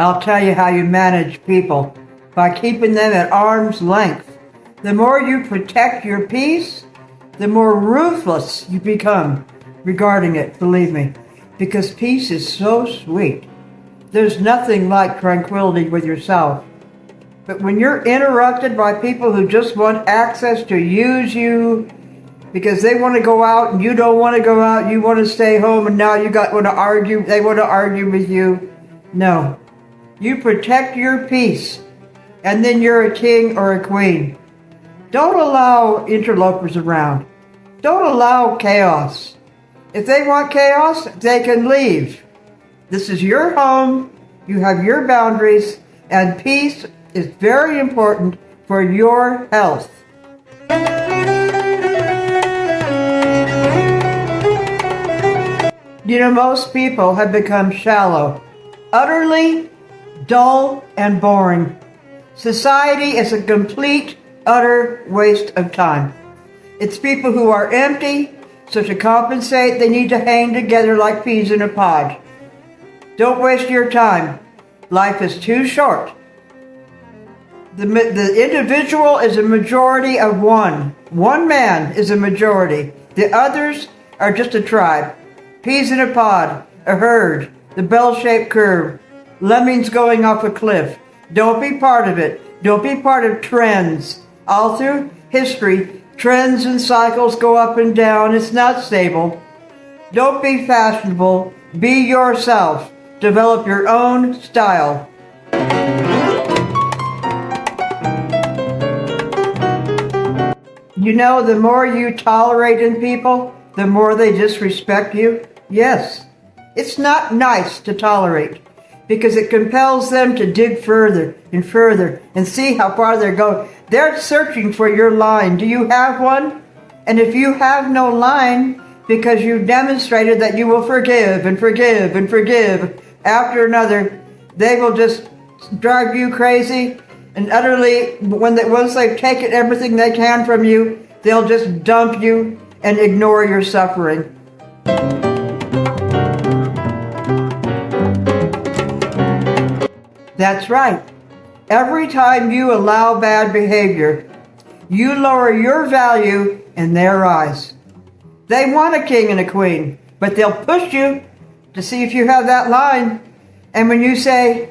I'll tell you how you manage people, by keeping them at arm's length. The more you protect your peace, the more ruthless you become regarding it, believe me, because peace is so sweet. There's nothing like tranquility with yourself. But when you're interrupted by people who just want access to use you because they want to go out and you don't want to go out, you want to stay home, and now want to argue, they want to argue with you. No. You protect your peace, and then you're a king or a queen. Don't allow interlopers around. Don't allow chaos. If they want chaos, they can leave. This is your home, you have your boundaries, and peace is very important for your health. You know, most people have become shallow, utterly dull and boring. Society is a complete, utter waste of time. It's people who are empty, so to compensate, they need to hang together like peas in a pod. Don't waste your time. Life is too short. The individual is a majority of one. One man is a majority. The others are just a tribe. Peas in a pod, a herd, the bell-shaped curve, lemmings going off a cliff. Don't be part of it. Don't be part of trends. All through history, trends and cycles go up and down. It's not stable. Don't be fashionable. Be yourself. Develop your own style. You know, the more you tolerate in people, the more they disrespect you. Yes, it's not nice to tolerate because it compels them to dig further and further and see how far they're going. They're searching for your line. Do you have one? And if you have no line, because you've demonstrated that you will forgive and forgive and forgive after another, they will just drive you crazy and utterly, once they've taken everything they can from you, they'll just dump you and ignore your suffering. That's right. Every time you allow bad behavior, you lower your value in their eyes. They want a king and a queen, but they'll push you to see if you have that line. And when you say,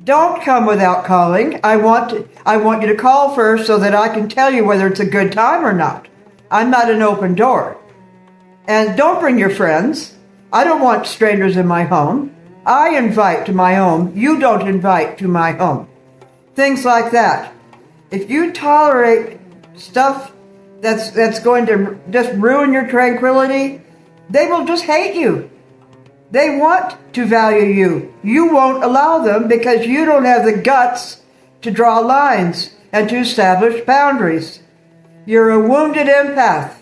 don't come without calling, I want you to call first so that I can tell you whether it's a good time or not. I'm not an open door. And don't bring your friends. I don't want strangers in my home. I invite to my home. You don't invite to my home. Things like that. If you tolerate stuff that's going to just ruin your tranquility, they will just hate you. They want to value you. You won't allow them because you don't have the guts to draw lines and to establish boundaries. You're a wounded empath.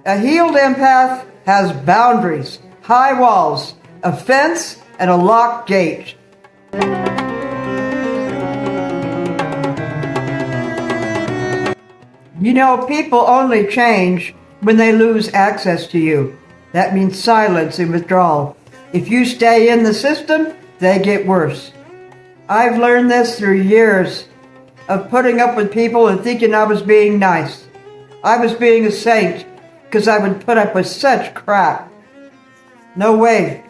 A healed empath has boundaries, high walls, a fence, and a locked gate. You know, people only change when they lose access to you. That means silence and withdrawal. If you stay in the system, they get worse. I've learned this through years of putting up with people and thinking I was being nice. I was being a saint because I would put up with such crap. No way.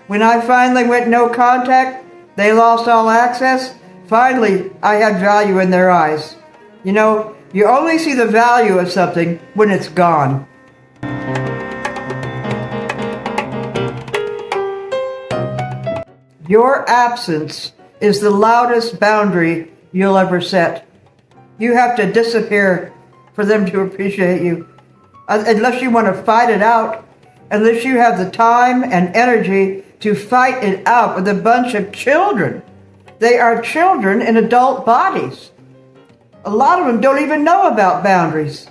When I finally went no contact, they lost all access. Finally, I had value in their eyes. You know, you only see the value of something when it's gone. Your absence is the loudest boundary you'll ever set. You have to disappear for them to appreciate you. Unless you want to fight it out, unless you have the time and energy to fight it out with a bunch of children. They are children in adult bodies. A lot of them don't even know about boundaries.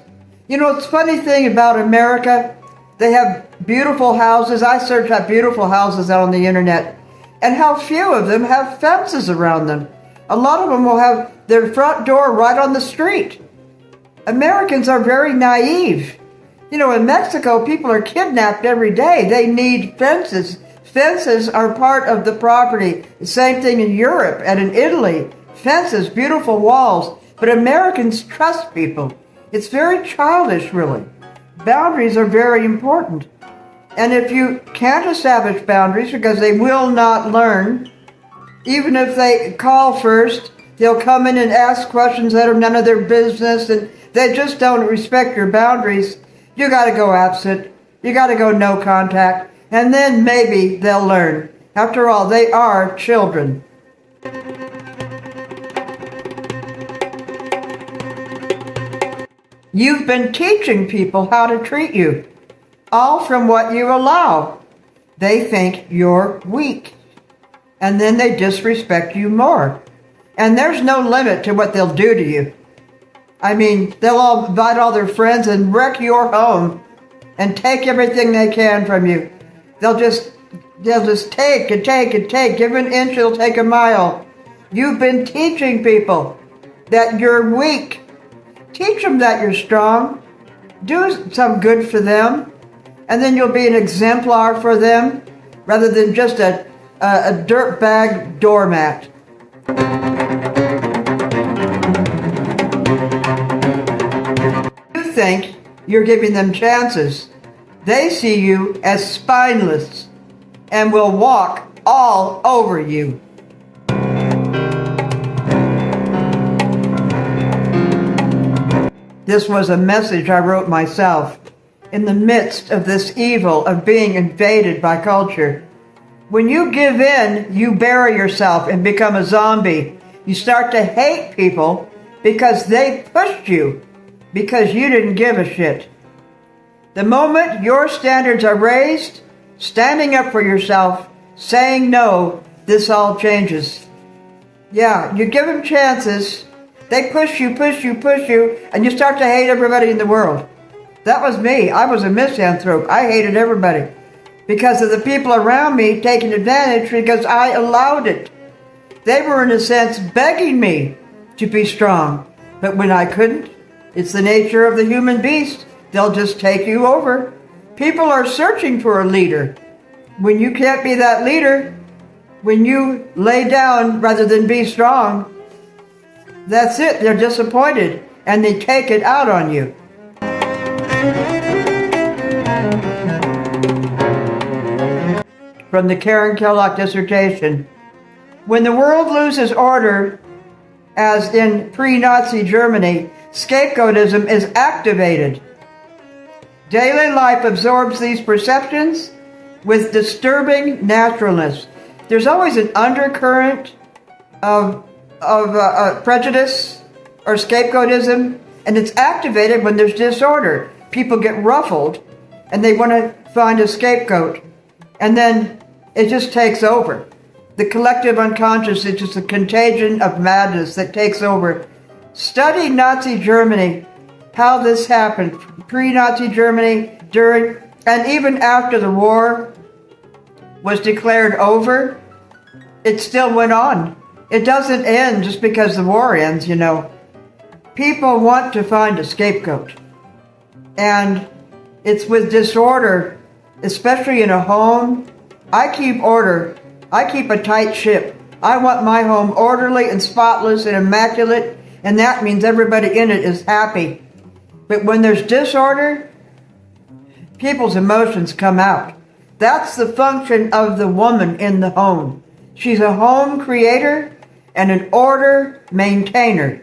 You know, it's a funny thing about America. They have beautiful houses. I search out beautiful houses out on the internet. And how few of them have fences around them. A lot of them will have their front door right on the street. Americans are very naive. You know, in Mexico, people are kidnapped every day. They need fences, Fences are part of the property. The same thing in Europe and in Italy. Fences, beautiful walls. But Americans trust people. It's very childish, really. Boundaries are very important. And if you can't establish boundaries because they will not learn, even if they call first, they'll come in and ask questions that are none of their business, and they just don't respect your boundaries. You got to go absent. You got to go no contact. And then maybe they'll learn. After all, they are children. You've been teaching people how to treat you, all from what you allow. They think you're weak, and then they disrespect you more. And there's no limit to what they'll do to you. I mean, they'll all invite all their friends and wreck your home and take everything they can from you. They'll just take and take and take. Give an inch, they'll take a mile. You've been teaching people that you're weak. Teach them that you're strong. Do some good for them. And then you'll be an exemplar for them rather than just a dirtbag doormat. You think you're giving them chances. They see you as spineless and will walk all over you. This was a message I wrote myself in the midst of this evil of being invaded by culture. When you give in, you bury yourself and become a zombie. You start to hate people because they pushed you, because you didn't give a shit. The moment your standards are raised, standing up for yourself, saying no, this all changes. Yeah, you give them chances. They push you, and you start to hate everybody in the world. That was me. I was a misanthrope. I hated everybody because of the people around me taking advantage because I allowed it. They were, in a sense, begging me to be strong. But when I couldn't, it's the nature of the human beast. They'll just take you over. People are searching for a leader. When you can't be that leader, when you lay down rather than be strong, that's it. They're disappointed, and they take it out on you. From the Karen Kellock dissertation. When the world loses order, as in pre-Nazi Germany, scapegoatism is activated. Daily life absorbs these perceptions with disturbing naturalness. There's always an undercurrent of prejudice or scapegoatism, and it's activated when there's disorder. People get ruffled, and they want to find a scapegoat, and then it just takes over. The collective unconscious is just a contagion of madness that takes over. Study Nazi Germany, how this happened. Pre-Nazi Germany, during, and even after the war was declared over, it still went on. It doesn't end just because the war ends, you know. People want to find a scapegoat. And it's with disorder, especially in a home. I keep order. I keep a tight ship. I want my home orderly and spotless and immaculate, and that means everybody in it is happy. But when there's disorder, people's emotions come out. That's the function of the woman in the home. She's a home creator and an order maintainer.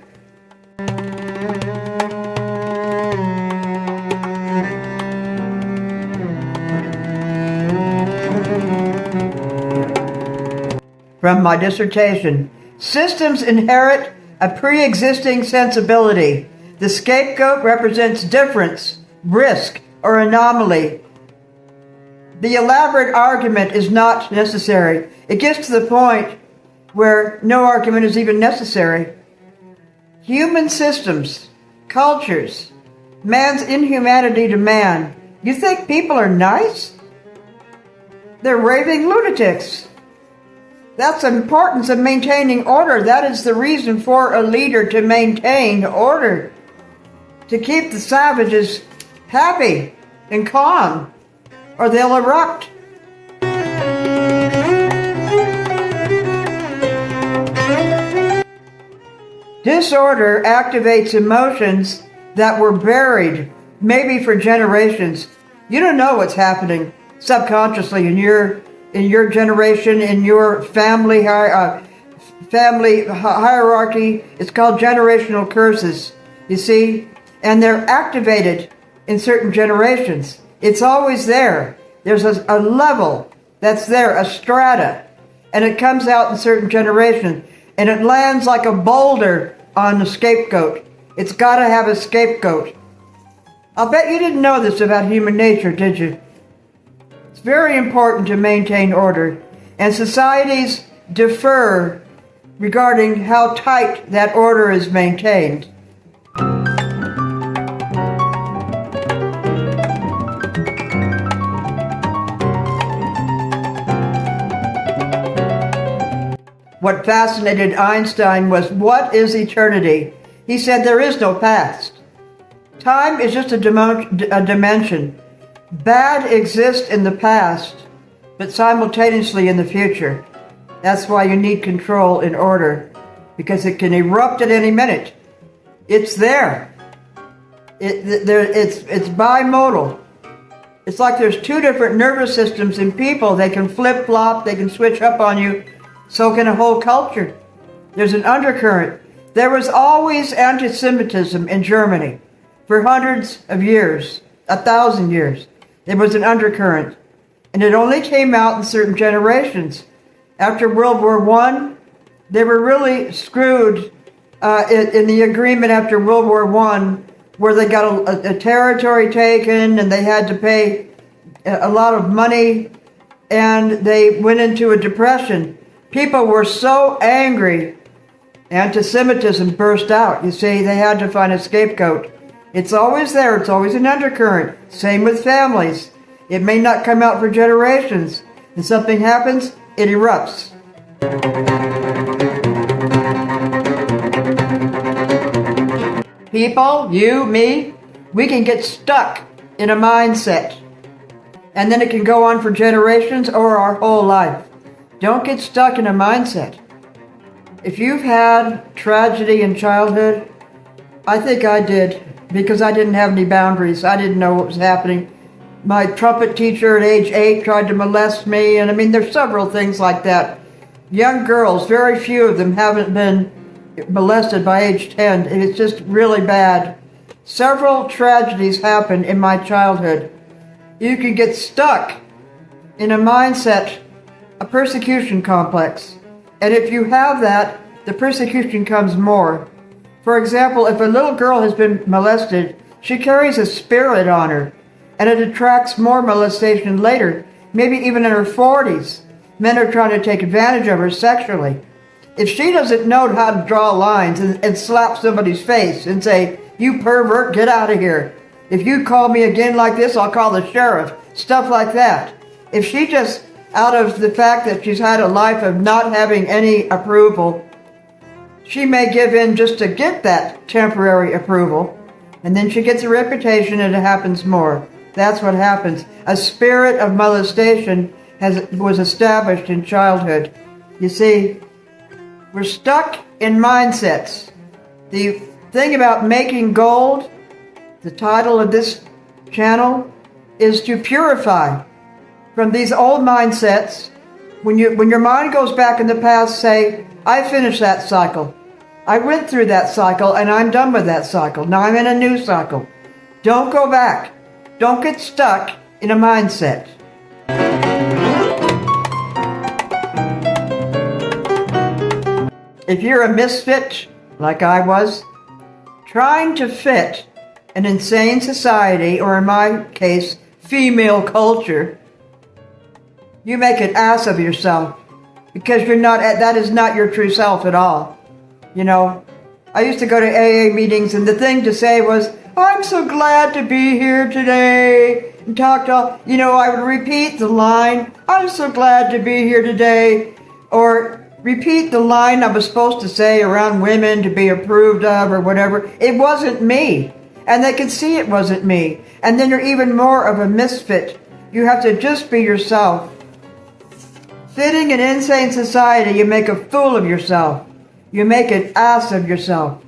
From my dissertation, systems inherit a pre-existing sensibility. The scapegoat represents difference, risk, or anomaly. The elaborate argument is not necessary. It gets to the point where no argument is even necessary. Human systems, cultures, man's inhumanity to man. You think people are nice? They're raving lunatics. That's the importance of maintaining order. That is the reason for a leader to maintain order, to keep the savages happy and calm, or they'll erupt. Disorder activates emotions that were buried, maybe for generations. You don't know what's happening subconsciously in your generation, in your family hierarchy. It's called generational curses, you see? And they're activated in certain generations. It's always there. There's a level that's there, a strata, and it comes out in certain generations, and it lands like a boulder on the scapegoat. It's got to have a scapegoat. I'll bet you didn't know this about human nature, did you? It's very important to maintain order, and societies differ regarding how tight that order is maintained. What fascinated Einstein was, what is eternity? He said there is no past. Time is just a dimension. Bad exists in the past, but simultaneously in the future. That's why you need control and order, because it can erupt at any minute. It's there. It's bimodal. It's like there's two different nervous systems in people. They can flip-flop, they can switch up on you. So can a whole culture. There's an undercurrent. There was always anti-Semitism in Germany for hundreds of years, 1,000 years. There was an undercurrent. And it only came out in certain generations. After World War I, they were really screwed in the agreement after World War I, where they got a territory taken and they had to pay a lot of money, and they went into a depression. People were so angry, anti-Semitism burst out. You see, they had to find a scapegoat. It's always there. It's always an undercurrent. Same with families. It may not come out for generations. And something happens, it erupts. People, you, me, we can get stuck in a mindset. And then it can go on for generations or our whole life. Don't get stuck in a mindset. If you've had tragedy in childhood, I think I did, because I didn't have any boundaries. I didn't know what was happening. My trumpet teacher at age 8 tried to molest me, and I mean, there's several things like that. Young girls, very few of them haven't been molested by age 10. It's just really bad. Several tragedies happened in my childhood. You can get stuck in a mindset, a persecution complex. And if you have that, the persecution comes more. For example, if a little girl has been molested, she carries a spirit on her, and it attracts more molestation later, maybe even in her 40s. Men are trying to take advantage of her sexually. If she doesn't know how to draw lines and slap somebody's face and say, "You pervert, get out of here. If you call me again like this, I'll call the sheriff," stuff like that. If she just, out of the fact that she's had a life of not having any approval, she may give in just to get that temporary approval, and then she gets a reputation and it happens more. That's what happens. A spirit of molestation was established in childhood. You see, we're stuck in mindsets. The thing about making gold, the title of this channel, is to purify from these old mindsets. When your mind goes back in the past, say, "I finished that cycle. I went through that cycle and I'm done with that cycle. Now I'm in a new cycle." Don't go back. Don't get stuck in a mindset. If you're a misfit, like I was, trying to fit an insane society, or in my case, female culture, you make an ass of yourself, because that is not your true self at all. You know, I used to go to AA meetings, and the thing to say was, "I'm so glad to be here today," and I would repeat the line, "I'm so glad to be here today," or repeat the line I was supposed to say around women to be approved of or whatever. It wasn't me, and they could see it wasn't me. And then you're even more of a misfit. You have to just be yourself. Fitting an insane society, you make a fool of yourself. You make an ass of yourself.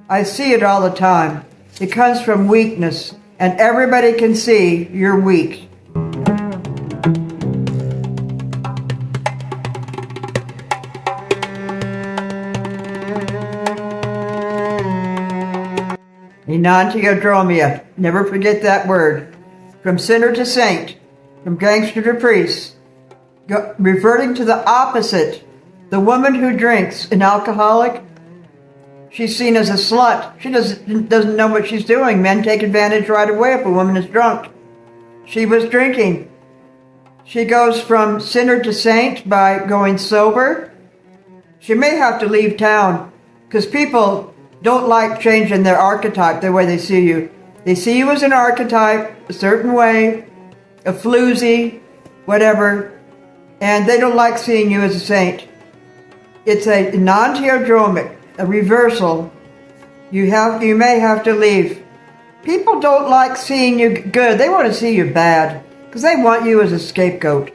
I see it all the time. It comes from weakness, and everybody can see you're weak. Enantiodromia. Never forget that word. From sinner to saint, from gangster to priest, reverting to the opposite. The woman who drinks, an alcoholic, she's seen as a slut. She doesn't know what she's doing. Men take advantage right away if a woman is drunk. She was drinking. She goes from sinner to saint by going sober. She may have to leave town because people don't like changing their archetype, the way they see you. They see you as an archetype, a certain way, a floozy, whatever, and they don't like seeing you as a saint. It's a non-theodromic, a reversal. You may have to leave. People don't like seeing you good. They want to see you bad because they want you as a scapegoat.